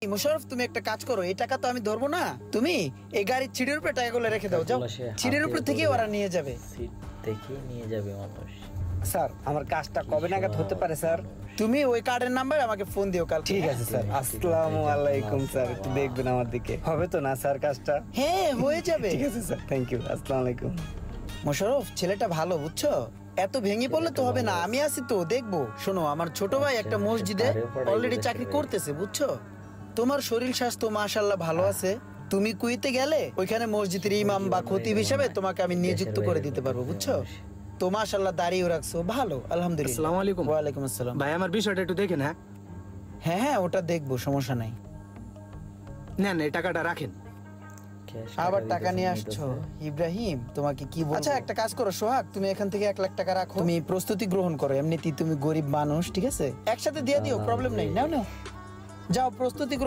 মোশাররফ, তুমি একটা কাজ করো, এই টাকা তো আমি ধরবো না, তুমি এই গাড়ির ছিটের উপরে টাকাগুলো রেখে দাও। যাও, ছিটের উপর থেকে ওরা নিয়ে যাবে। সিট দেখে নিয়ে যাবে মানুষ। স্যার আমার কাজটা কবে নাগাদ হতে পারে স্যার? তুমি ওই কার্ডের নাম্বার আমাকে ফোন দিও কাল। ঠিক আছে স্যার। আসসালামু আলাইকুম স্যার, একটু দেখবেন আমার দিকে। হবে তো না স্যার কাজটা? হ্যাঁ, হয়ে যাবে। ঠিক আছে স্যার, থ্যাংক ইউ। আসসালামু আলাইকুম। মোশাররফ, ছেলেটা ভালো, বুঝছো? এত ভেঙে পড়লে তো হবে না, আমি আছি তো, দেখবো। শোনো, আমার ছোট ভাই একটা মসজিদে অলরেডি চাকরি করতেছে, বুঝছো? তোমার শরীর স্বাস্থ্য মাশাআল্লাহ ভালো আছে। তুমি কুয়েতে গেলে ওইখানে মসজিদের ইমাম বা খতিব হিসেবে তোমাকে আমি নিযুক্ত করে দিতে পারবো, বুঝছো? তো মাশাআল্লাহ দাঁড়িয়ে রাখছো, ভালো, আলহামদুলিল্লাহ। আসসালামু আলাইকুম। ওয়ালাইকুম আসসালাম। ভাই আমার বিষয়টা একটু দেখেন। হ্যাঁ হ্যাঁ হ্যাঁ, ওটা দেখবো, সমস্যা নাই। নেন, এই টাকাটা রাখেন। আবার টাকা নিয়ে আসছো ইব্রাহিম, তোমাকে কি বলবো? আচ্ছা একটা কাজ করো সোহাগ, তুমি এখান থেকে 1 লাখ টাকা রাখো, তুমি প্রস্তুতি গ্রহণ করো, এমনিতেই তুমি গরিব মানুষ, ঠিক আছে? একসাথে দিয়ে দিও, প্রবলেম নেই। নাও নাও, যাও প্রস্তুতি গ্রহণ।